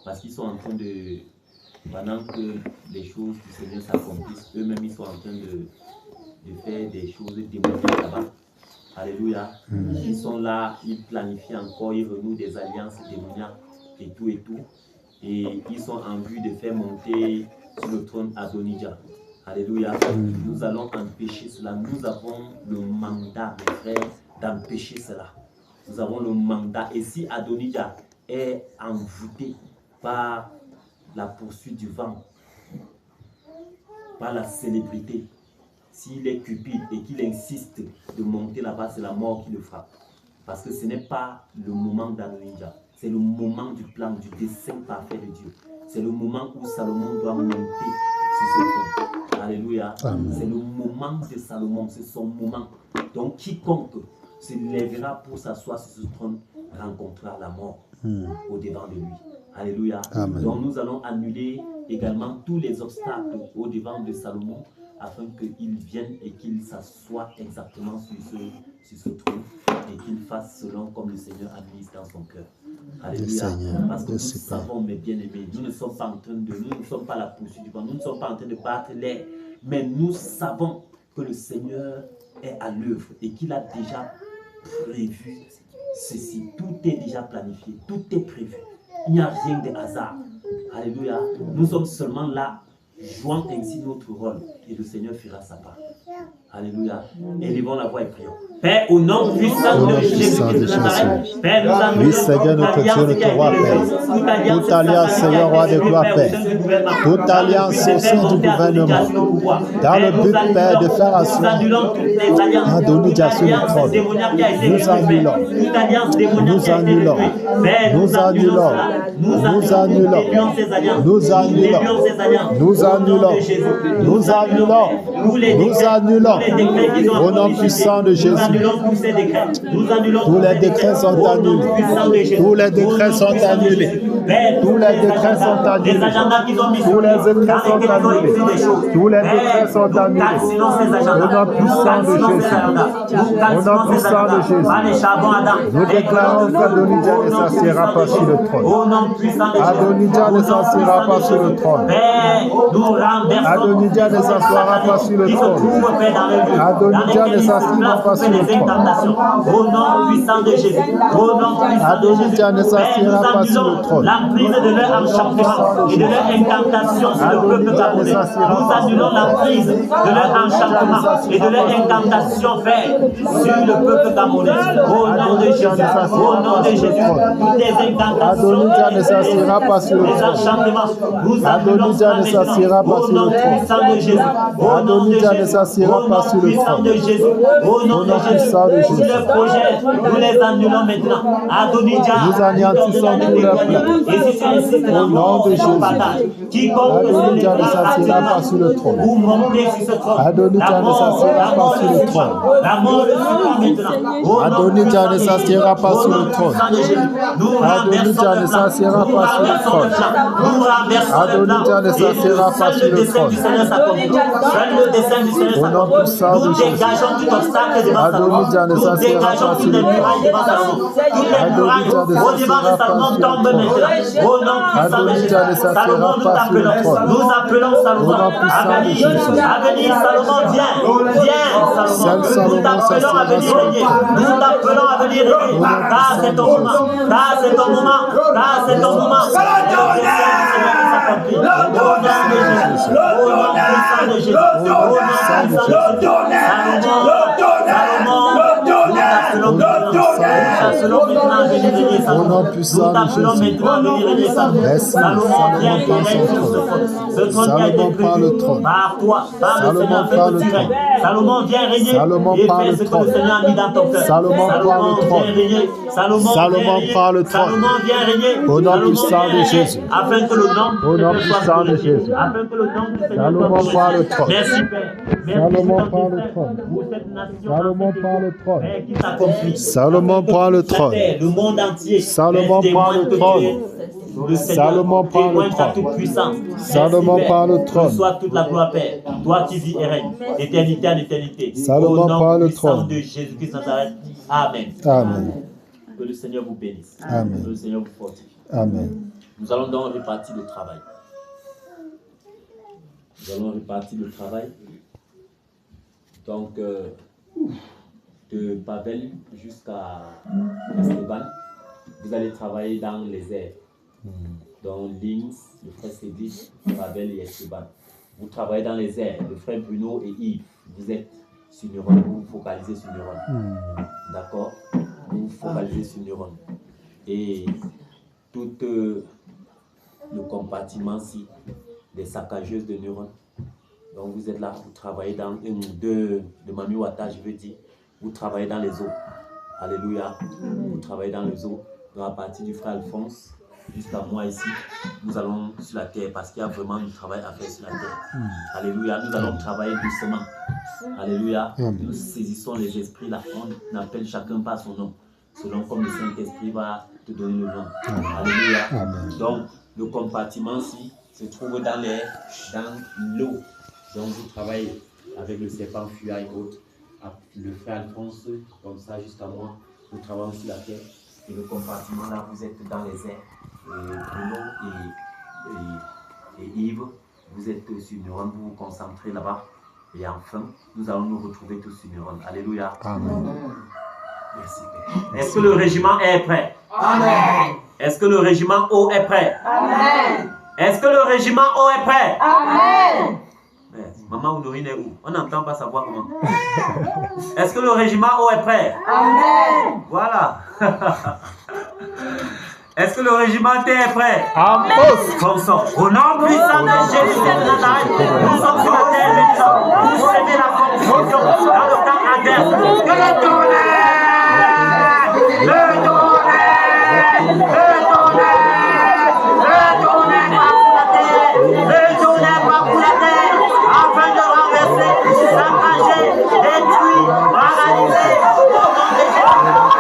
Parce qu'ils sont en train de, pendant que les choses du Seigneur s'accomplissent, eux-mêmes ils sont en train de faire des choses démoniaques là-bas. Alléluia. Ils sont là, ils planifient encore, ils renouent des alliances démoniaques et tout et tout. Et ils sont en vue de faire monter sur le trône Adonija. Alléluia. Nous allons empêcher cela. Nous avons le mandat, mes frères, d'empêcher cela. Nous avons le mandat. Et si Adonija est envoûté par la poursuite du vent, par la célébrité, s'il est cupide et qu'il insiste de monter là-bas, c'est la mort qui le frappe. Parce que ce n'est pas le moment d'Adonija. C'est le moment du plan, du dessein parfait de Dieu. C'est le moment où Salomon doit monter sur ce trône. Alléluia. C'est le moment de Salomon, c'est son moment. Donc quiconque se lèvera pour s'asseoir sur ce trône rencontrera la mort au-devant de lui. Alléluia. Amen. Donc nous allons annuler également tous les obstacles au-devant de Salomon afin qu'il vienne et qu'il s'assoie exactement sur ce trône et qu'il fasse selon comme le Seigneur a mis dans son cœur. Alléluia. Parce que nous savons, mes bien-aimés, nous ne sommes pas en train de, nous ne sommes pas la poursuite du vent, nous ne sommes pas en train de battre l'air, mais nous savons que le Seigneur est à l'œuvre et qu'il a déjà prévu ceci. Tout est déjà planifié, tout est prévu. Il n'y a rien de hasard. Alléluia. Nous sommes seulement là, jouant ainsi notre rôle et le Seigneur fera sa part. Alléluia. Élevons la voix et prions. Père, au nom puissant de Jésus-Christ de Nazareth, Père, nous annulons oui, Seigneur, notre Dieu, notre roi, Père. Toute alliance, Seigneur, roi de gloire, Père. Toute alliance au sein du gouvernement. Dans le but, Père, de faire asseoir Adonijah sur le trône. Nous annulons. Nous annulons. Nous annulons. Nous annulons. Nous annulons. Nous annulons. Nous annulons. Nous annulons. Au nom puissant de Jésus. Tous les décrets sont annulés. Tous les décrets sont annulés. Tous les décrets sont annulés. Tous les décrets sont annulés. Tous les décrets sont annulés. Au nom puissant de Jésus. Au nom puissant de Jésus. Nous déclarons qu'Adonijah ne s'assiera pas sur le trône. Adonijah ne s'assiera pas sur le trône. Adonijah ne s'assoira pas sur le trône. Adonijah ne s'assiera pas sur le trône. Au nom puissant de Jésus. Au nom puissant Adonijah ne s'assiera pas sur le trône. La prise de leur enchantement et de leur incantation sur le peuple camerounais. Nous annulons la prise de leur enchantement et de leur incantation faite sur le peuple camerounais. Au nom de Jésus. Au nom de Jésus. Toutes les incantations. Adonijah ne s'assiera pas sur le trône. Adonijah ne s'assiera pas sur le trône. Adonijah ne s'assiera pas sur le trône. Au nom de Jésus. Tous les projets, nous les annulons maintenant. Adonijah, nous anéantissons tous leurs plans. Et si tu insistes au nom de Jésus. Quiconque Adonijah ne s'assiera pas sur le trône. Vous montez sur ce trône. Adonijah ne s'assiera pas sur le trône. La mort le suivra maintenant. Adonijah ne s'assiera pas sur le trône. Adonijah ne s'assiera pas sur le trône. Adonijah ne s'assiera pas sur le trône. Au nom puissant de Jésus. Adonijah ne s'assiera pas sur le trône. Adonijah ne s'assiera pas sur le trône. Adonijah ne s'assiera pas sur le trône. Nous appelons Salomon à venir. Salomon, viens, Salomon. Nous t'appelons à venir régner. Nous t'appelons à venir régner. Car c'est ton moment. Car c'est ton moment. Car c'est ton moment. Au nom puissant de Jésus. Merci. Salomon prend le trône. Salomon prend le trône. Salomon vient régner. Salomon prend le trône. Salomon prend le trône. Salomon prend le trône. Au nom puissant de Jésus. Afin que le nom Au nom puissant de Jésus. Salomon prend le trône. Merci Père. Salomon prend le trône. Salomon prend le trône. Salomon prend le trône. Le monde entier. Salomon prend le trône. Salomon prend le trône. Salomon prend le trône. Soit toute la gloire, Père. Toi qui vis et règnes d'éternité en éternité. Salomon prend le trône. De Jésus-Christ Nazareth. Amen. Amen. Que le Seigneur vous bénisse. Amen. Que le Seigneur vous fortifie. Amen. Nous allons donc répartir le travail. Nous allons répartir le travail. Donc, de Pavel jusqu'à Esteban, vous allez travailler dans les airs. Donc, Lins, le frère Cédric, Pavel et Esteban. Vous travaillez dans les airs. Le frère Bruno et Yves, vous êtes sur Neuron. Vous vous focalisez sur Neuron. D'accord? Vous vous focalisez sur Neuron. Et tout le compartiment-ci des saccageuses de neurones. Donc vous êtes là, vous travaillez dans de Mami Wata, je veux dire, vous travaillez dans les eaux. Alléluia. Vous travaillez dans les eaux. Donc à partir du frère Alphonse jusqu'à moi ici, nous allons sur la terre parce qu'il y a vraiment du travail à faire sur la terre. Alléluia. Nous allons travailler doucement. Alléluia. Nous saisissons les esprits là. On appelle chacun par son nom. Selon comme le Saint-Esprit va te donner le nom. Alléluia. Amen. Donc, le compartiment-ci se trouve dans l'eau. Donc, vous travaillez avec le serpent Fuya et autres. Le frère Alphonse, comme ça, jusqu'à moi. Nous travaillons sur la terre. Et le compartiment, là, vous êtes dans les airs. Bruno et Yves, vous êtes sur Neuron, vous vous concentrez là-bas. Et enfin, nous allons nous retrouver tous sur Neuron. Alléluia. Amen. Merci, Père. Est-ce que le régiment est prêt? Amen. Est-ce que le régiment O est prêt? Amen. Est-ce que le régiment O est prêt? Amen. Merci. Maman Honorine est où? On n'entend pas sa voix comment? Est-ce que le régiment O est prêt? Amen. Voilà. Est-ce que le régiment T est prêt? Amen. Comme au nom puissant de Jésus de Nazareth, nous sommes sur la terre maintenant. Vous savez la confusion dans le temps adverse. Que le tonnerre! Le tonnerre! Le tonnerre parcourt la terre! Le tonnerre parcourt la terre! Afin de renverser, saccager, détruire, paralyser, au nom de Jésus,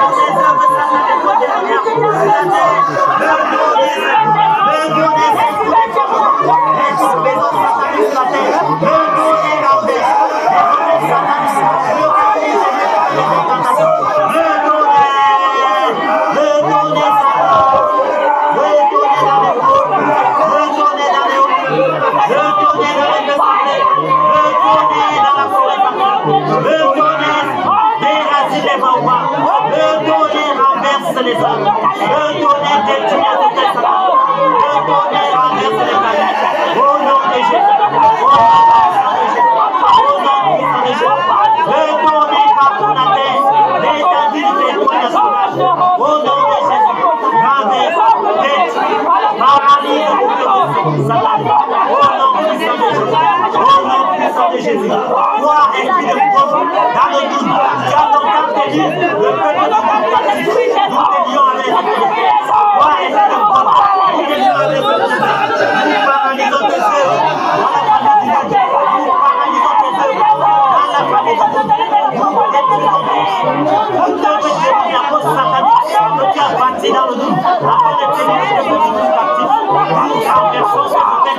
toutes les œuvres sataniques de la terre sur la terre. Les hommes, le tonnerre détruit la vitesse, le tonnerre renverse les planètes, au nom de Jésus, au nom puissant de Jésus, le tonnerre parcourt la terre, l'étendue du territoire national, au nom de Jésus, renverse, détruit, paralyse le gouvernement satanique, au nom puissant de Jésus, au nom puissant de Jésus, toi, esprit de pauvre, dans le doute, tu as longtemps tenu le peuple de mon captif. Dans le doute, afin de pénétrer le petit captif, nous renversons ce hôtel,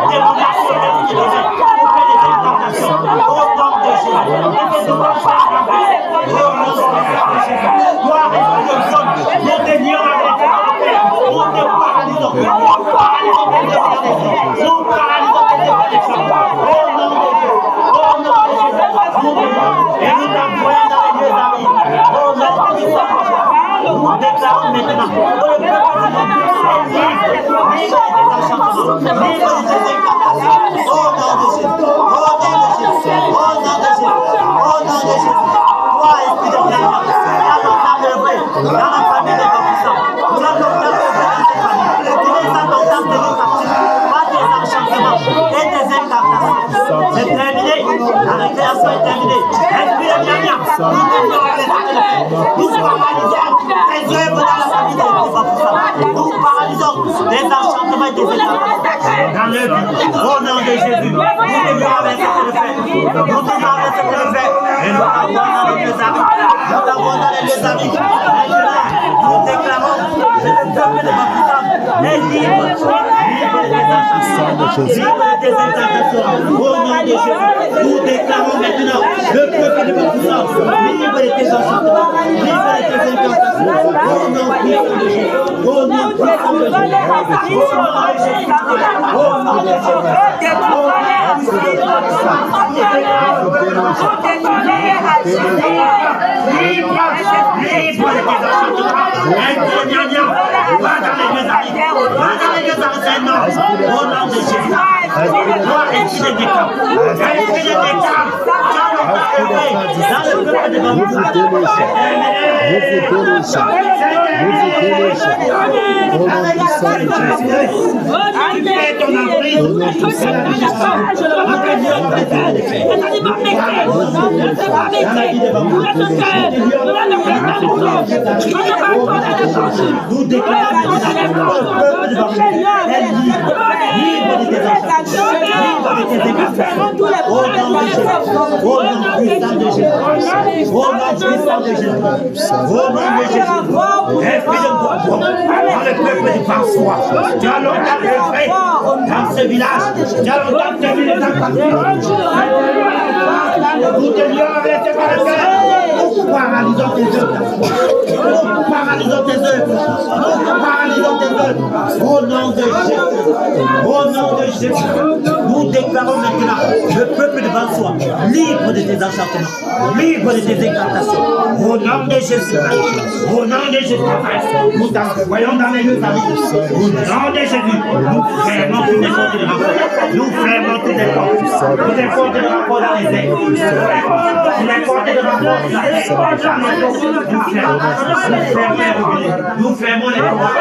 démonation de l'univers, pour faire des incantations, au nom de Jésus, et que nous ne pas renverser, au nom de Jésus, toi, esprit de zone, nous te lions avec la paix, nous te paralysons, nous paralysons tes déclarations, nous paralysons tes déclarations, au nom de Jésus, nous te lions, et nous t'envoyons dans les lieux arides, au nom de Jésus. Nous déclarons maintenant que le peuple du monde est libre des enchantements, libre des incantations, au nom de Jésus, au nom de Jésus, au nom de Jésus, au nom de Jésus. Toi, esprit de guérison, tu as longtemps œuvré dans la famille des baptisants, tu as longtemps œuvré dans ces familles, tu les as longtemps tenus captifs par tes enchantements et tes incantations. C'est terminé, la récréation est terminée. Esprit de guérison, nous paralysons les œuvres dans la famille des baptisants. Nous paralysons les enchantements et des incantations. Dans le but, au nom de Jésus, nous devons avec ce que le fait. Nous devons avec ce que le fait. Et nous t'avons dans les lieux amis. Nous t'avons dans les lieux amis. Maintenant, nous déclarons que le peuple des baptisants est libre. Libre des enchantements. Libre des incantations. Au nom de Jésus, nous déclarons maintenant le peuple des baptisants libre des enchantements. Libre des incantations. Au nom puissant de Jésus. Au nom puissant de Jésus. Au nom de Jésus. Nous déclarons dans ce village, tu as longtemps tenu les nous te lions avec tes caractères. Nous paralysons tes œuvres. Nous paralysons tes œuvres. Nous paralysons tes œuvres. Au nom de Jésus. Au nom de Jésus. Nous déclarons maintenant le peuple devant soi, libre de tes enchantements, libre de tes incantations. Au nom de Jésus, au nom de Jésus, nous t'envoyons dans les lieux arides. Au nom de Jésus, nous fermons toutes les portes de rapport. Nous fermons toutes les portes. Toutes les portes de rapport dans les airs. Toutes les portes de rapport dans les airs. Nous fermons les portes.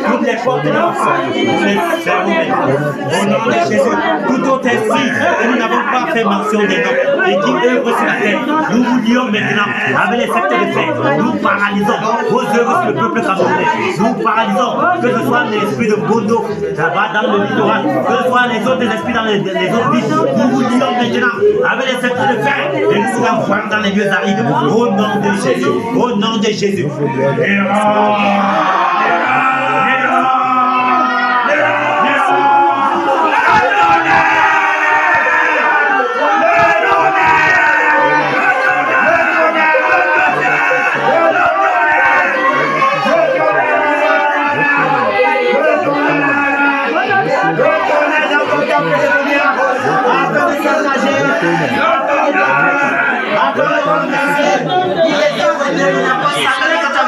Toutes les portes de rapport. Nous les fermons maintenant. Au nom de Jésus, tout autre esprit que nous n'avons pas fait mention des noms et qui œuvre sur la terre, nous vous lions maintenant avec les sectes de fer. Nous paralysons vos œuvres sur le peuple camerounais. Nous paralysons que ce soit l'esprit de Bondo là-bas dans le littoral, que ce soit les autres esprits dans les autres villes. Nous vous lions maintenant avec les sectes de fer et nous vous envoyons dans les lieux arides. Au nom de Jésus, au nom de Jésus.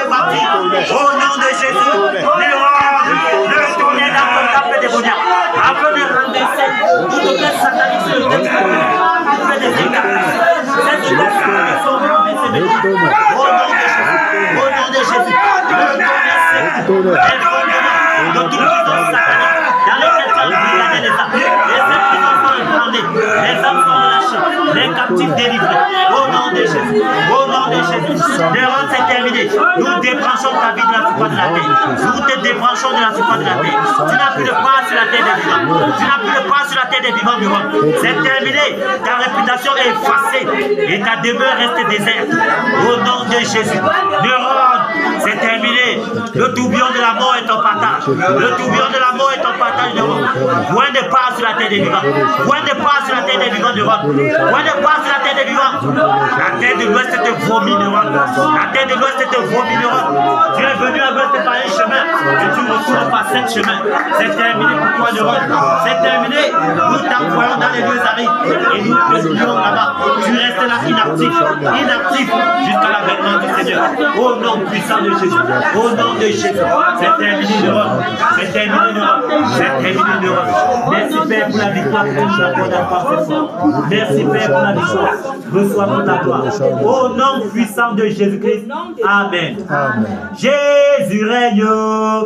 Au nom de Jésus, le tourner dans le tapé des bonias. Après le rang des sept, tout le reste satanique sur le texte, il fait des incantations. Cette incantation sont au nom de Jésus, au nom de Jésus, le tourner sec, le fondement de toute puissance satanique, dans lesquels tu as brigadé les âmes. Les esprits sont ébranlés, les âmes sont lâchées, les captifs délivrés. Au nom de Jésus, au nom de Jésus, le rang c'est terminé. Nous débranchons ta vie de la surface de la terre. Nous te débranchons de la surface de la terre. Tu n'as plus de part sur la terre des vivants. Tu n'as plus de part sur la terre des vivants du roi. C'est terminé. Ta réputation est effacée et ta demeure reste déserte. Au nom de Jésus, le roi, c'est terminé. Le tourbillon de la mort est ton partage. Le tourbillon de la mort est ton partage de roi. Point de part sur la terre des vivants. Point de part sur la terre des vivants du roi. Point de part sur la terre des vivants. La terre de l'ouest te vomit de roi. La terre de l'ouest te vomit de roi. Tu es venu à l'ouest par un chemin et tu retournes par sept chemins. C'est terminé pour toi de roi. C'est terminé. Nous t'envoyons dans les lieux arides et nous te lions là-bas. Tu restes là inactif jusqu'à l'avènement du Seigneur. Au nom puissant de Jésus. Au nom de Jésus. C'est terminé de roi. C'est terminé de roi. C'est terminé de roi. Merci Père pour la victoire que tu nous accordes encore ce soir. Merci Père pour la victoire. Reçois toute la gloire. Au nom puissant de Jésus-Christ. Amen. Amen. Jésus règne.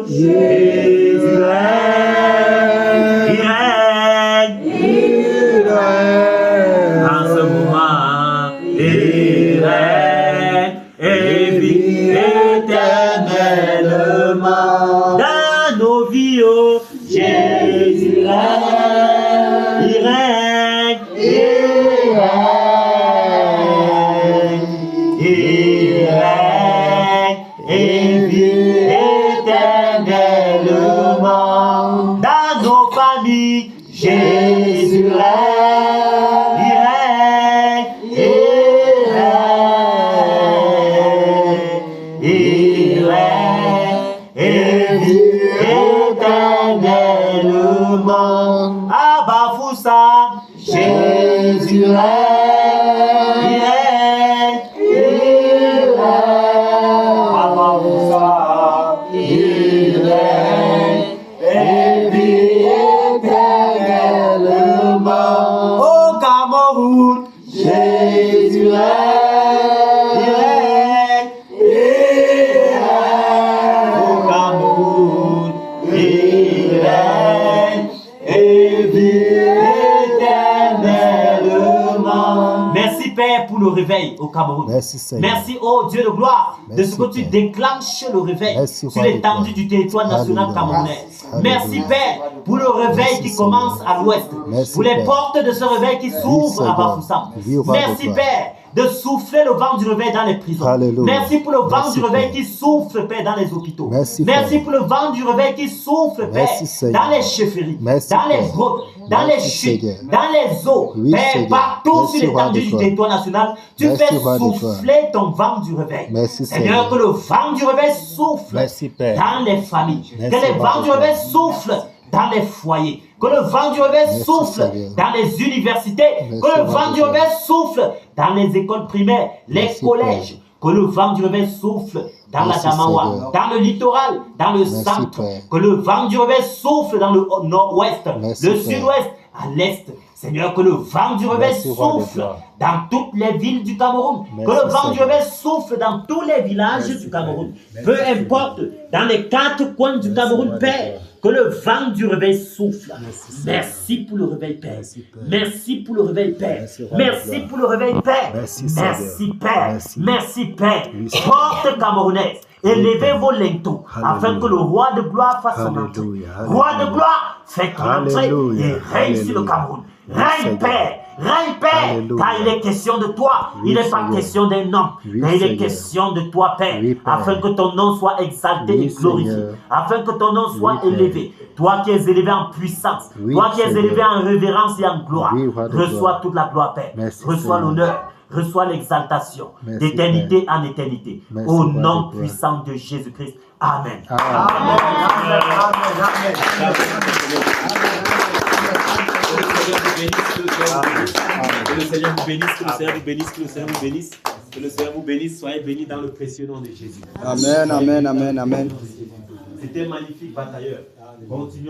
Jésus règne. Il règne. Il règne. En ce moment, il règne et vit éternellement dans nos vies. Oh, Jésus règne. Il règne. Il règne. Il règne et vit éternellement dans nos familles. Jésus règne, il règne, il règne et vit éternellement. Abba Foussa, Jésus règne, il règne, Abba Foussa, il règne et vit éternellement. Au Cameroun, Jésus règne, il règne, au Cameroun, il règne et vit éternellement. Merci Père pour le réveil au Cameroun. Merci Seigneur. Merci, oh Dieu de gloire, de Merci, ce que tu Père. déclenches le réveil Merci, sur Roi de l'étendue gloire. du territoire national Alléluia. camerounais. Alléluia. Merci Père pour le réveil Merci, qui Seigneur. commence à l'ouest, Merci, pour les Père. portes de ce réveil qui s'ouvrent à Seigneur. Bafoussam. Oui, Roi de Merci gloire. Père de souffler le vent du réveil dans les prisons. Alléluia. Merci pour le vent Merci, du réveil Père. qui souffle, Père, dans les hôpitaux. Merci, Merci Père. pour le vent du réveil qui souffle, Père, Merci, Seigneur. dans les chefferies, Merci, dans les Père. grottes, dans les Merci, chutes, Seigneur. dans les eaux, Oui, Père, Seigneur. partout Merci, sur Roi de l'étendue du gloire. territoire national, tu Merci, fais Roi de gloire. souffler ton vent du réveil. Merci, Seigneur, Seigneur. que le vent du réveil souffle Merci, Père. dans les familles, Merci, que les Roi vents de du réveil gloire. soufflent dans les foyers. Que le vent du réveil souffle dans les universités. Que le vent du réveil souffle dans les écoles primaires, les collèges. Que le vent du réveil souffle dans la Damawa, dans le littoral, dans le centre. Que le vent du réveil souffle dans le nord-ouest, le sud-ouest, à l'est. Seigneur, que le vent du réveil souffle dans toutes les villes du Cameroun. Que le vent du réveil souffle dans tous les villages du Cameroun. Peu importe, dans les 4 coins du Cameroun, Père. Que le vent du réveil souffle. Merci pour le réveil, Père. Merci pour le réveil, Père. Merci pour le réveil, Père. Merci, Père. Merci, Père. Porte camerounaise, élevez vos linteaux afin que le roi de gloire fasse son entrée. Roi de gloire, fais ton entrée et règne sur le Cameroun. Règne, Père. Règne, Père, car il est question de toi. Il n'est pas question d'un homme, mais il est question de toi, Père, afin que ton nom soit exalté et glorifié, afin que ton nom soit élevé. Toi qui es élevé en puissance, toi qui es élevé en révérence et en gloire, reçois toute la gloire, Père. Reçois l'honneur, reçois l'exaltation d'éternité en éternité. Au nom puissant de Jésus-Christ. Amen. Amen. Que le Seigneur vous bénisse, que le Seigneur vous bénisse, que le Seigneur vous bénisse, que le Seigneur vous bénisse. Soyez bénis dans le précieux nom de Jésus. Amen, amen, amen, amen. C'était magnifique, batailleur. Continuons.